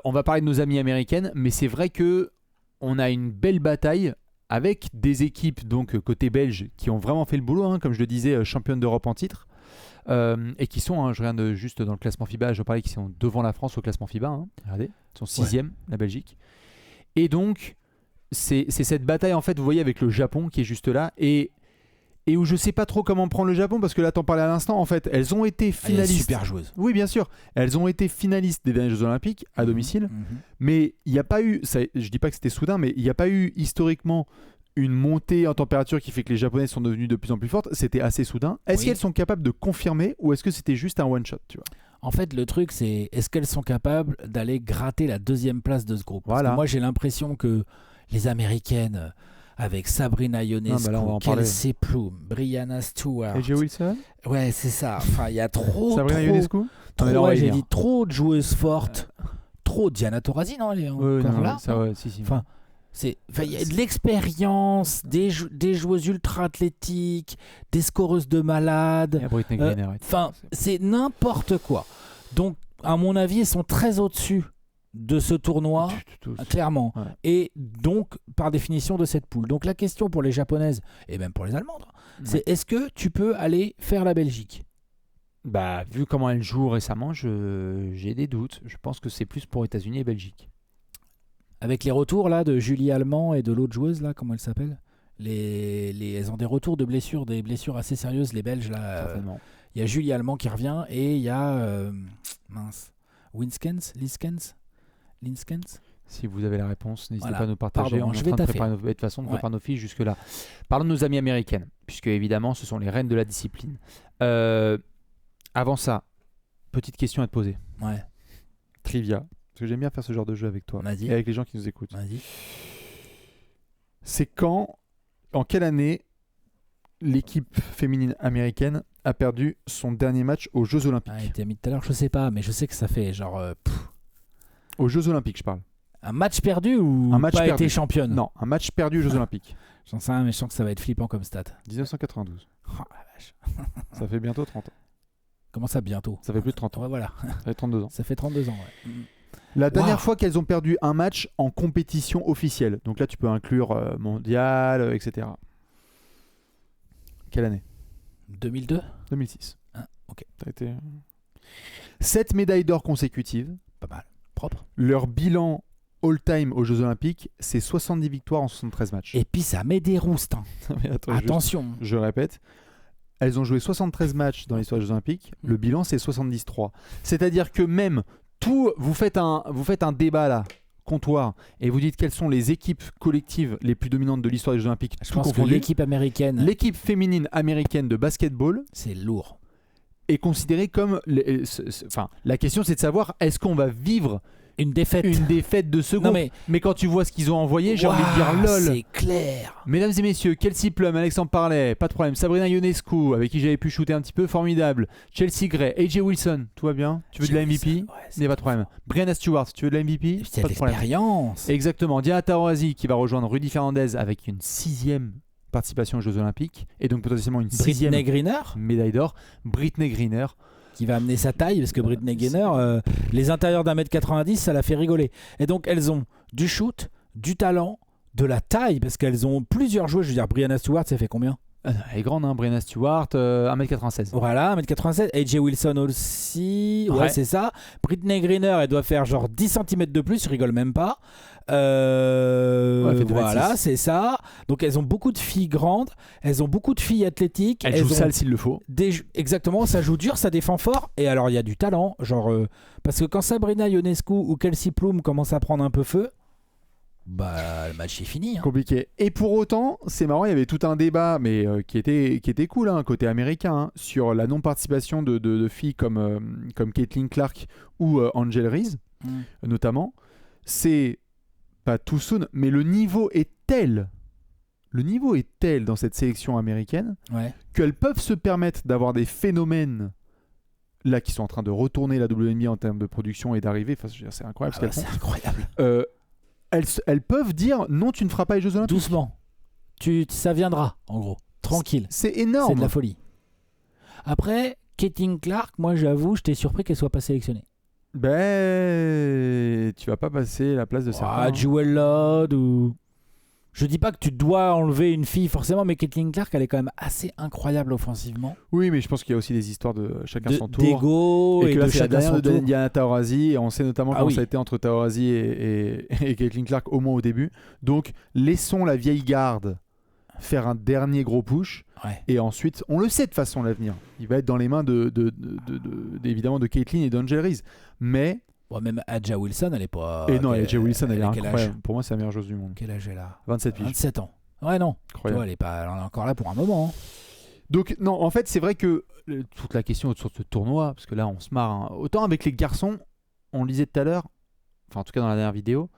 on va parler de nos amies américaines, mais c'est vrai que on a une belle bataille avec des équipes donc côté belge qui ont vraiment fait le boulot, comme je le disais, championnes d'Europe en titre, et qui sont, je regarde juste dans le classement FIBA, je parlais qu'ils sont devant la France au classement FIBA. Regardez, ils sont 6e, la Belgique. Et donc, c'est cette bataille en fait, vous voyez, avec le Japon qui est juste là, et où je sais pas trop comment prendre le Japon, parce que là t'en parlais à l'instant, en fait elles ont été finalistes. Super joueuse. Oui bien sûr, elles ont été finalistes des derniers Jeux Olympiques à domicile, mais il n'y a pas eu, je dis pas que c'était soudain, mais il n'y a pas eu historiquement une montée en température qui fait que les Japonaises sont devenues de plus en plus fortes. C'était assez soudain. Est-ce qu'elles sont capables de confirmer, ou est-ce que c'était juste un one shot, tu vois ? En fait, le truc, c'est est-ce qu'elles sont capables d'aller gratter la 2e place de ce groupe ? Parce que moi j'ai l'impression que les Américaines, avec Sabrina Ionescu, Kelsey Plum, Brianna Stewart, AJ Wilson. Ouais, c'est ça. Enfin, il y a Sabrina Ionescu. J'ai dit trop de joueuses fortes. Trop. Diana Taurasi, non, elle est encore là. Enfin, il y a de l'expérience, des joueuses ultra athlétiques, des scoreuses de malades. Enfin, c'est n'importe quoi. Donc, à mon avis, elles sont très au-dessus de ce tournoi, clairement. Ouais. Et donc, par définition, de cette poule. Donc, la question pour les Japonaises, et même pour les Allemandes, c'est est-ce que tu peux aller faire la Belgique ? Vu comment elles jouent récemment, j'ai des doutes. Je pense que c'est plus pour États-Unis et Belgique. Avec les retours là de Julie Allemand et de l'autre joueuse là, comment elle s'appelle ? Elles ont des retours de blessures, des blessures assez sérieuses, les Belges là. Il y a Julie Allemand qui revient et il y a Liskens. Si vous avez la réponse, n'hésitez pas à nous partager. Pardon, je vais taffer. De toute façon, on prépare nos fiches jusque-là. Parlons de nos amies américaines, puisque évidemment, ce sont les reines de la discipline. Avant ça, petite question à te poser. Ouais. Trivia. parce que j'aime bien faire ce genre de jeu avec toi Vas-y. et avec les gens qui nous écoutent. Vas-y. C'est en quelle année l'équipe féminine américaine a perdu son dernier match aux Jeux Olympiques? Ah, il était mis tout à l'heure, je sais pas, mais je sais que ça fait genre Aux Jeux Olympiques, je parle. un match perdu ou Un match pas perdu. été championne. Non, un match perdu aux Jeux Olympiques. J'en sais rien, mais je sens que ça va être flippant comme stat. 1992. Oh, la vache. Ça fait bientôt 30 ans. Comment ça bientôt? Ça fait plus de 30 ans. Ouais, voilà. Ça fait 32 ans. Ça fait 32 ans. Ouais. La dernière Wow. fois qu'elles ont perdu un match en compétition officielle. Donc là, tu peux inclure mondial, etc. Quelle année? 2002. 2006. Ah, ok. T'as été... 7 médailles d'or consécutives. Pas mal. Propre. Leur bilan all-time aux Jeux Olympiques, c'est 70 victoires en 73 matchs. Et puis ça met des roustes. Hein. Mais attends, Attention. je répète. Elles ont joué 73 matchs dans l'histoire des Jeux Olympiques. Le bilan, c'est 73. C'est-à-dire que même vous faites un débat là, comptoir, et vous dites quelles sont les équipes collectives les plus dominantes de l'histoire des Jeux Olympiques. Je tout pense que confondu. l'équipe américaine, L'équipe féminine américaine de basketball c'est lourd. est considérée comme... Enfin, la question, c'est de savoir, est-ce qu'on va vivre Une défaite. une défaite de second? Non mais quand tu vois ce qu'ils ont envoyé, j'ai envie de dire lol. C'est clair. Mesdames et messieurs, Kelsey Plum, Alexandre Parlet, pas de problème. Sabrina Ionescu, avec qui j'avais pu shooter un petit peu, formidable. Chelsea Gray, AJ Wilson, tout va bien? Tu veux de la MVP? Ouais, Il n'y a pas de problème. Brianna Stewart, tu veux de la MVP? C'est Pas de problème. l'expérience. Exactement. Diana Taurasi qui va rejoindre Rudy Fernandez avec une 6e participation aux Jeux Olympiques et donc potentiellement une 6e Britney Greener médaille d'or. Britney Greener. qui va amener sa taille parce que Britney Greener, les intérieurs d'1m90, ça la fait rigoler. Et donc elles ont du shoot, du talent, de la taille parce qu'elles ont plusieurs joueurs. Je veux dire, Brianna Stewart, ça fait combien? Elle est grande, hein, Brianna Stewart, 1m96. Voilà, 1m87. AJ Wilson aussi. Ouais, Ouais. c'est ça. Britney Greener, elle doit faire genre 10 cm de plus, je rigole même pas. elle fait 2,26. Voilà, c'est ça. Donc elles ont beaucoup de filles grandes, elles ont beaucoup de filles athlétiques. Elle joue ont sale s'il le faut. Exactement, ça joue dur, ça défend fort. Et alors il y a du talent, genre parce que quand Sabrina Ionescu ou Kelsey Plum commencent à prendre un peu feu, bah le match est fini. Hein. Compliqué. Et pour autant, c'est marrant, il y avait tout un débat, mais qui était cool, hein, côté américain, hein, sur la non-participation de filles comme Caitlin Clark ou Angel Reese, notamment. C'est pas too soon, mais le niveau est tel dans cette sélection américaine Ouais. qu'elles peuvent se permettre d'avoir des phénomènes là qui sont en train de retourner la WNBA en termes de production et d'arrivée. Enfin, je veux dire, c'est incroyable ce qu'elles C'est font. incroyable. Elles peuvent dire non, tu ne feras pas les Jeux Olympiques. Doucement. Ça viendra, en gros. Tranquille. C'est C'est énorme. de la folie. Après, Caitlin Clark, moi j'avoue, j'étais surpris qu'elle soit pas sélectionnée. Ben, tu vas pas passer la place de certains. Jewel Lodd ou... Je dis pas que tu dois enlever une fille forcément, mais Caitlin Clark, elle est quand même assez incroyable offensivement. Oui, mais je pense qu'il y a aussi des histoires de chacun son tour. D'ego Et et que là, de c'est la chacun dernière son de tour. Diana Taurasi, et on sait notamment Ah comment oui. ça a été entre Taurasi et Caitlin Clark, au moins au début. Donc, laissons la vieille garde faire un dernier gros push, Ouais. et ensuite, on le sait de toute façon, l'avenir. Il va être dans les mains évidemment de Caitlin et d'Angel Reese. Mais, Bon, même Adja Wilson, elle est pas... et non, AJ Wilson, elle est quel âge incroyable. Pour moi, c'est la meilleure joueuse du monde. Quel âge elle a? 27 piges. 27 ans. Ouais, non. Tu Incroyable. vois, elle en est encore là pour un moment. Hein. Donc non, en fait, c'est vrai que toute la question autour de ce tournoi, parce que là, on se marre. Hein. Autant avec les garçons, on le disait tout à l'heure, enfin en tout cas dans la dernière vidéo,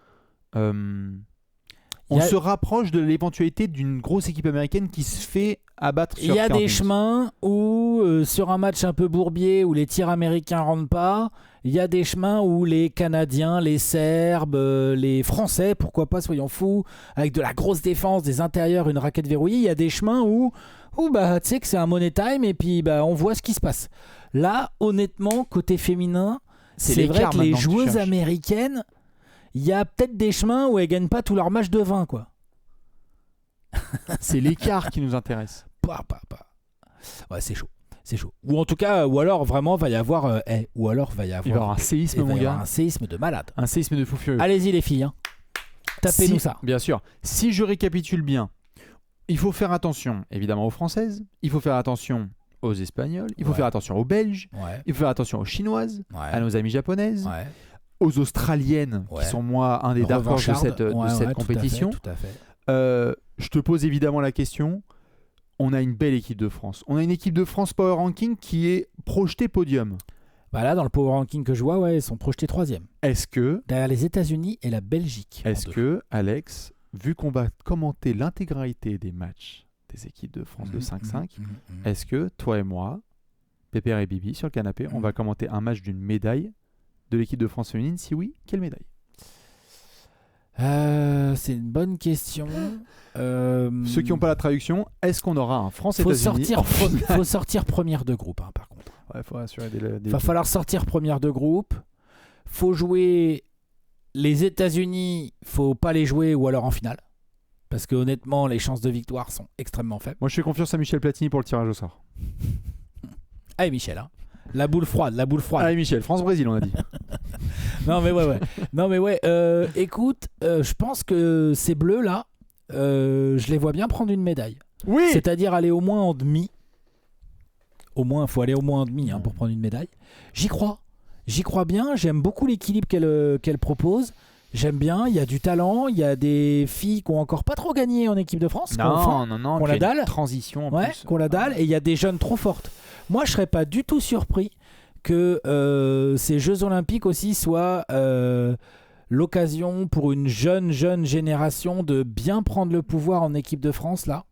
on se rapproche de l'éventualité d'une grosse équipe américaine qui se fait abattre sur Il y a 40 des minutes. chemins où, sur un match un peu bourbier, où les tirs américains rentrent pas, il y a des chemins où les Canadiens, les Serbes, les Français, pourquoi pas, soyons fous, avec de la grosse défense, des intérieurs, une raquette verrouillée, il y a des chemins où bah, tu sais que c'est un money time et puis bah, on voit ce qui se passe. Là, honnêtement, côté féminin, c'est vrai l'écart que les maintenant que tu joueuses cherches. américaines, il y a peut-être des chemins où elles gagnent pas tous leurs matchs de 20, quoi. C'est l'écart qui nous intéresse. Ouais, c'est chaud. C'est chaud. Ou en tout cas, ou alors vraiment va y avoir, ou alors va y Il va y avoir avoir un séisme, mon gars. un séisme de malade. Un séisme de fou furieux. Allez-y les filles, hein. Tapez-nous Si- ça. Bien sûr. Si je récapitule bien, il faut faire attention évidemment aux Françaises, il faut faire attention aux Espagnoles, il faut Ouais. faire attention aux Belges, Ouais. il faut faire attention aux Chinoises, à Ouais. nos amies japonaises, Ouais. aux Australiennes, Ouais. qui sont moi un des dark horse de Revanchardes. cette Ouais, ouais, compétition. Tout à fait. Je te pose évidemment la question. On a une belle équipe de France. On a une équipe de France Power Ranking qui est projetée podium. Bah là, dans le power ranking que je vois, ouais, ils sont projetés 3e. Est-ce que, Derrière les États-Unis et la Belgique. Alex, vu qu'on va commenter l'intégralité des matchs des équipes de France de 5-5, est-ce que toi et moi, Pépère et Bibi, sur le canapé, on va commenter un match d'une médaille de l'équipe de France féminine? Si oui, quelle médaille? C'est une bonne question. Ceux qui n'ont pas la traduction, est-ce qu'on aura un France-États-Unis faut sortir première de groupe, hein, par contre. Ouais, faut assurer Va falloir sortir première de groupe. Faut jouer les États-Unis, faut pas les jouer ou alors en finale. Parce que honnêtement, les chances de victoire sont extrêmement faibles. Moi, je fais confiance à Michel Platini pour le tirage au sort. Allez, Michel, hein. La boule froide. Allez, Michel, France-Brésil, on a dit. Non, mais ouais. Écoute, je pense que ces bleus là, je les vois bien prendre une médaille. Oui. C'est-à-dire aller au moins en demi. Au moins, il faut aller au moins en demi pour prendre une médaille. J'y crois bien. J'aime beaucoup l'équilibre qu'elle propose. J'aime bien. Il y a du talent. Il y a des filles qui ont encore pas trop gagné en équipe de France. Non. Qu'on la dalle. Transition. Ouais, qu'on la dalle. Et il y a des jeunes trop fortes. Moi, je serais pas du tout surpris que ces Jeux Olympiques aussi soient l'occasion pour une jeune génération de bien prendre le pouvoir en équipe de France là.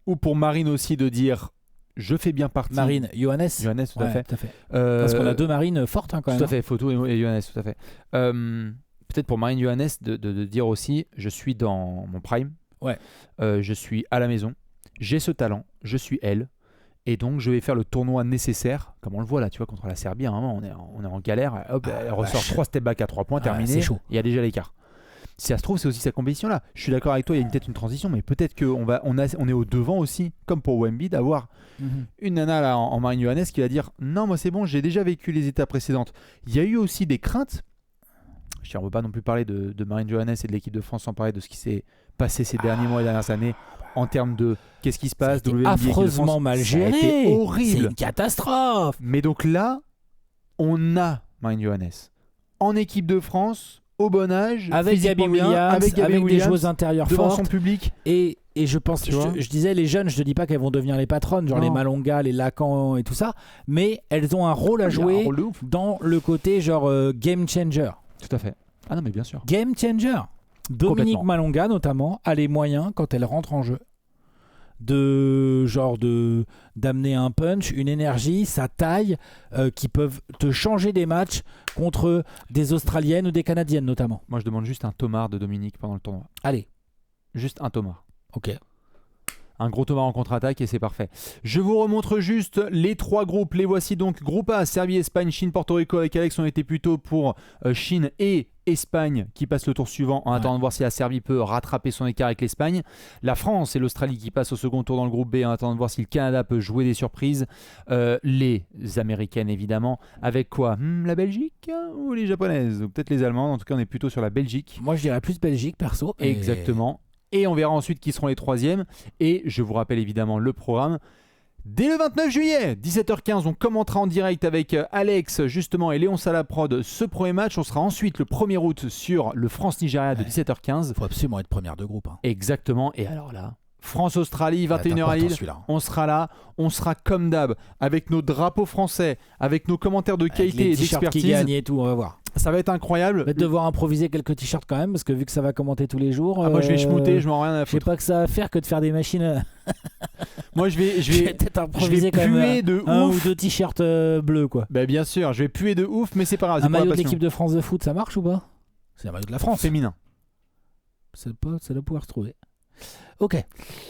Ou pour Marine aussi de dire je fais bien partie. Marine, Johannes, tout à fait. Parce qu'on a deux Marines fortes quand même. Tout à fait, Photo et Johannes, tout à fait. Peut-être pour Marine Johannes de dire aussi je suis dans mon prime. Ouais. Je suis à la maison. J'ai ce talent. Je suis elle. Et donc, je vais faire le tournoi nécessaire, comme on le voit là, tu vois, contre la Serbie. À un moment, on est en galère. Hop, elle ressort 3 step back à 3 points, terminé. C'est chaud. Il y a déjà l'écart. Si ça se trouve, c'est aussi sa compétition là. Je suis d'accord avec toi, il y a peut-être une transition, mais peut-être qu'on est au devant aussi, comme pour Wemby, d'avoir une nana là, en Marine Johannes qui va dire non, moi c'est bon, j'ai déjà vécu les étapes précédentes. Il y a eu aussi des craintes. On ne veut pas non plus parler de Marine Johannes et de l'équipe de France sans parler de ce qui s'est passé ces derniers mois et dernières années. En termes de qu'est-ce qui se passe, affreusement mal géré, c'est horrible, c'est une catastrophe. Mais donc là, on a Marine Johannes en équipe de France, au bon âge, avec Gaby Williams, avec des joueuses intérieures devant fortes, son public. Et je pense, je disais les jeunes, je ne dis pas qu'elles vont devenir les patronnes, genre les Malonga, les Lacan et tout ça, mais elles ont un rôle à jouer dans le côté genre game changer. Tout à fait. Ah non mais bien sûr. Game changer. Dominique Malonga notamment a les moyens quand elle rentre en jeu d'amener un punch, une énergie, sa taille qui peuvent te changer des matchs contre des Australiennes ou des Canadiennes notamment. Moi je demande juste un tomard de Dominique pendant le tournoi. Allez. Juste un tomard. Ok. Un gros tomard en contre-attaque et c'est parfait. Je vous remontre juste les 3 groupes. Les voici donc. Groupe A, Serbie, Espagne, Chine, Porto Rico. Avec Alex, on était plutôt pour Chine et Espagne qui passe le tour suivant en attendant de voir si la Serbie peut rattraper son écart avec l'Espagne. La France et l'Australie qui passent au second tour dans le groupe B en attendant de voir si le Canada peut jouer des surprises. Les Américaines évidemment. Avec quoi la Belgique ou les Japonaises ou peut-être les Allemandes. En tout cas, on est plutôt sur la Belgique. Moi, je dirais plus Belgique perso. Exactement. Et on verra ensuite qui seront les 3e. Et je vous rappelle évidemment le programme. Dès le 29 juillet, 17h15, on commentera en direct avec Alex justement et Léon Salaprod ce premier match. On sera ensuite le 1er août sur le France-Nigeria de 17h15. Il faut absolument être première de groupe. Hein. Exactement. Et alors là, France-Australie, 21h à Lille. On sera là, on sera comme d'hab avec nos drapeaux français, avec nos commentaires de qualité et d'expertise. Qui gagnent et tout, on va voir. Ça va être incroyable. On va devoir improviser quelques t-shirts quand même, parce que vu que ça va commenter tous les jours. Moi je vais schmouter, je m'en rien à foutre. Je sais pas que ça à faire que de faire des machines. Moi je vais peut-être improviser quand même de un ouf. ou deux t-shirts bleus quoi. Bah bien sûr, je vais puer de ouf, mais c'est pas grave. Un maillot de l'équipe de France de foot, ça marche ou pas? C'est un maillot de la France. Féminin. Ça doit pouvoir se trouver. Ok,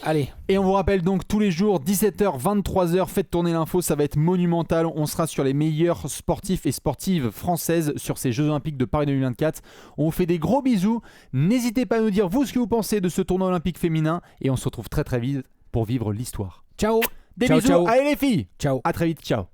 allez. Et on vous rappelle donc tous les jours 17h, 23h, faites tourner l'info, ça va être monumental. On sera sur les meilleurs sportifs et sportives françaises sur ces Jeux Olympiques de Paris 2024. On vous fait des gros bisous. N'hésitez pas à nous dire vous ce que vous pensez de ce tournoi olympique féminin et on se retrouve très très vite pour vivre l'histoire. Ciao. Des bisous. Ciao. Allez les filles. Ciao. À très vite. Ciao.